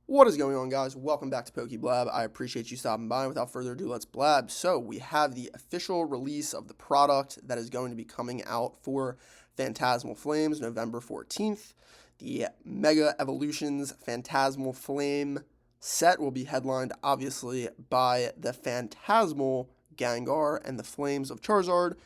What is going on, guys? Welcome back to Blab. I appreciate you stopping by. Without further ado, let's blab. So we have the official release of the product that is going to be coming out for Phantasmal Flames November 14th. The Mega Evolutions Phantasmal Flame set will be headlined, obviously, by the Phantasmal Gengar and the Flames of Charizard.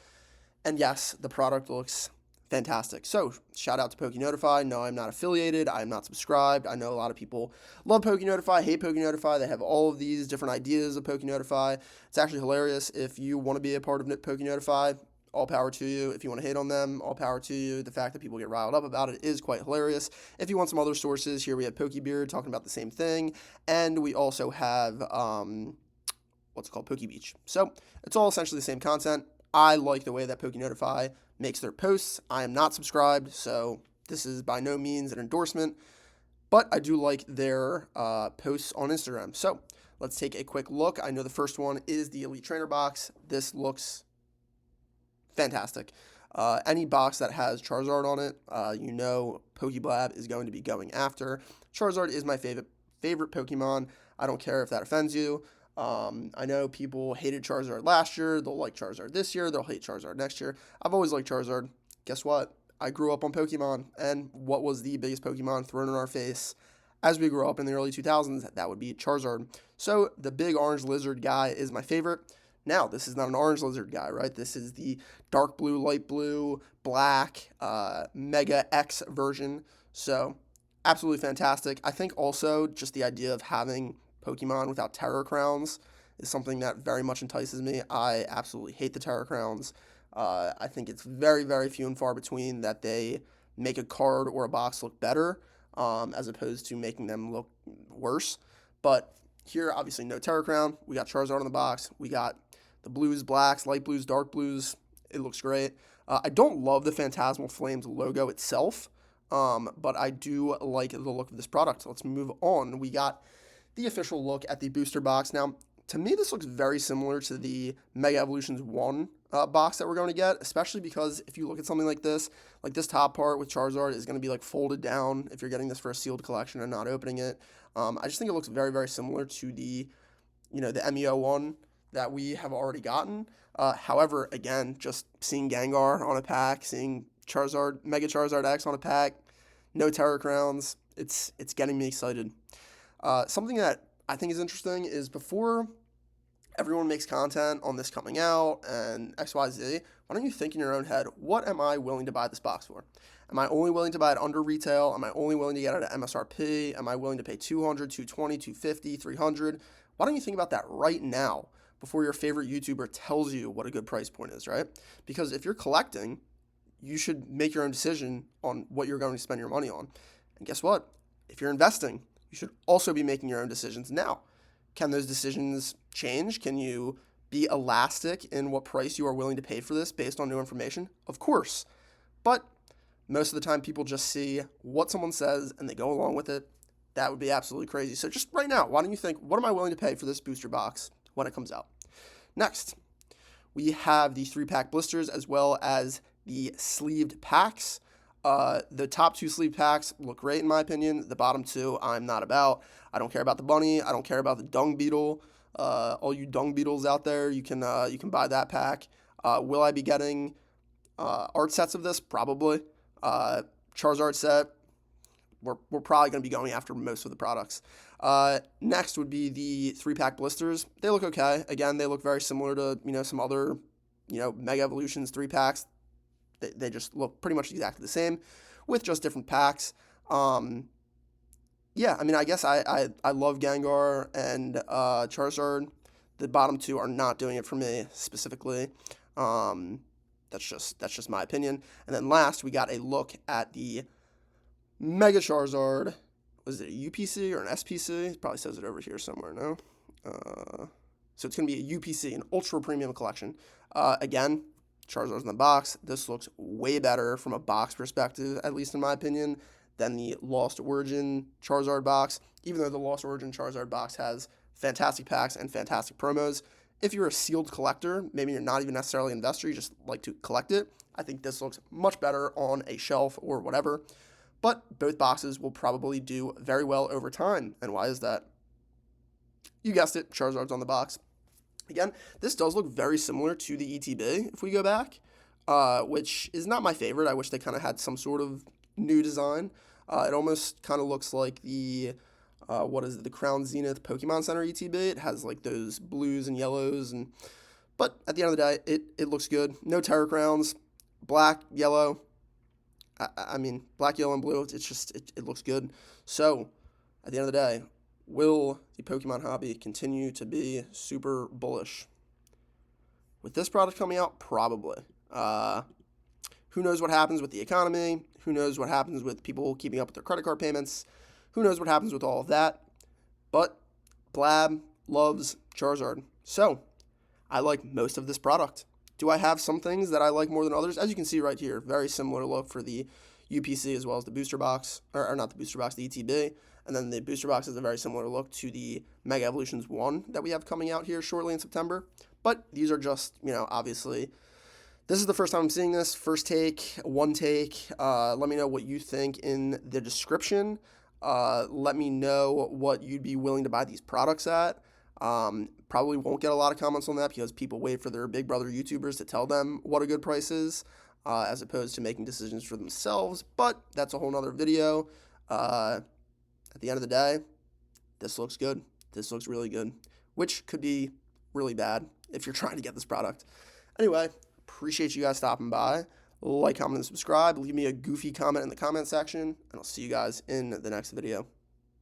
And yes, the product looks fantastic. So, shout out to PokeNotify. No, I'm not affiliated. I'm not subscribed. I know a lot of people love PokeNotify, hate PokeNotify. They have all of these different ideas of PokeNotify. It's actually hilarious. If you want to be a part of PokeNotify, all power to you. If you want to hate on them, all power to you. The fact that people get riled up about it is quite hilarious. If you want some other sources, here we have PokeBeard talking about the same thing. And we also have, what's it called? PokeBeach. So, it's all essentially the same content. I like the way that PokeNotify makes their posts. I am not subscribed, so this is by no means an endorsement, but I do like their posts on Instagram. So let's take a quick look. I know the first one is the Elite Trainer box. This looks fantastic. Any box that has Charizard on it, PokeBlab is going to be going after. Charizard is my favorite Pokemon. I don't care if that offends you. I know people hated Charizard last year. They'll like Charizard this year. They'll hate Charizard next year. I've always liked Charizard. Guess what? I grew up on Pokemon, and what was the biggest Pokemon thrown in our face as we grew up in the early 2000s? That would be Charizard. So the big orange lizard guy is my favorite. Now, this is not an orange lizard guy, right? This is the dark blue, light blue, black, Mega X version. So absolutely fantastic. I think also just the idea of having Pokemon without Terror Crowns is something that very much entices me. I absolutely hate the Terror Crowns. I think it's very, very few and far between that they make a card or a box look better, as opposed to making them look worse. But here, obviously, no Terror Crown. We got Charizard on the box. We got the blues, blacks, light blues, dark blues. It looks great. I don't love the Phantasmal Flames logo itself, but I do like the look of this product. So let's move on. We got the official look at the booster box. Now, to me, this looks very similar to the Mega Evolutions 1 box that we're going to get, especially because if you look at something like this top part with Charizard is going to be like folded down if you're getting this for a sealed collection and not opening it. I just think it looks very, very similar to the MEO 1 that we have already gotten. However, again, just seeing Gengar on a pack, seeing Charizard, Mega Charizard X on a pack, no Terror Crowns, it's getting me excited. Something that I think is interesting is before everyone makes content on this coming out and XYZ, why don't you think in your own head, what am I willing to buy this box for? Am I only willing to buy it under retail? Am I only willing to get it at MSRP? Am I willing to pay $200, $220, $250, $300? Why don't you think about that right now before your favorite YouTuber tells you what a good price point is, right? Because if you're collecting, you should make your own decision on what you're going to spend your money on. And guess what? If you're investing, you should also be making your own decisions now. Can those decisions change? Can you be elastic in what price you are willing to pay for this based on new information? Of course. But most of the time, people just see what someone says and they go along with it. That would be absolutely crazy. So just right now, why don't you think, what am I willing to pay for this booster box when it comes out? Next, we have the 3-pack blisters as well as the sleeved packs. The top 2 sleeve packs look great in my opinion. The bottom 2, I'm not about. I don't care about the bunny. I don't care about the dung beetle. All you dung beetles out there, you can buy that pack. Will I be getting art sets of this? Probably. Charizard set. We're probably going to be going after most of the products. Next would be the 3-pack blisters. They look okay. Again, they look very similar to some other Mega Evolutions 3-packs. They just look pretty much exactly the same with just different packs. Yeah, I mean, I guess I love Gengar and Charizard. The bottom 2 are not doing it for me specifically. That's just my opinion. And then last, we got a look at the Mega Charizard. Was it a UPC or an SPC? It probably says it over here somewhere, no? So it's going to be a UPC, an Ultra Premium Collection. Again, Charizard's in the box. This looks way better from a box perspective, at least in my opinion, than the Lost Origin Charizard box, even though the Lost Origin Charizard box has fantastic packs and fantastic promos. If you're a sealed collector, maybe you're not even necessarily an investor, you just like to collect it, I think this looks much better on a shelf or whatever. but both boxes will probably do very well over time. And why is that? You guessed it, Charizard's on the box. Again, this does look very similar to the ETB if we go back, which is not my favorite. I wish they kind of had some sort of new design. It almost kind of looks like the, the Crown Zenith Pokemon Center ETB. It has like those blues and yellows, but at the end of the day, it looks good. No Terra Crowns, black, yellow. I mean, black, yellow, and blue. It's just, it looks good. So, at the end of the day, will the Pokemon hobby continue to be super bullish? With this product coming out, probably. Who knows what happens with the economy? Who knows what happens with people keeping up with their credit card payments? Who knows what happens with all of that? But Blab loves Charizard. So, I like most of this product. Do I have some things that I like more than others? As you can see right here, very similar look for the UPC as well as the booster box, or not the booster box, the ETB. And then the booster box is a very similar look to the Mega Evolutions 1 that we have coming out here shortly in September. But these are just, obviously, this is the first time I'm seeing this. First take, one take. Let me know what you think in the description. Let me know what you'd be willing to buy these products at. Probably won't get a lot of comments on that because people wait for their big brother YouTubers to tell them what a good price is, as opposed to making decisions for themselves. But that's a whole nother video. At the end of the day, this looks good. This looks really good, which could be really bad if you're trying to get this product. Anyway, appreciate you guys stopping by. Like, comment, and subscribe. Leave me a goofy comment in the comment section, and I'll see you guys in the next video.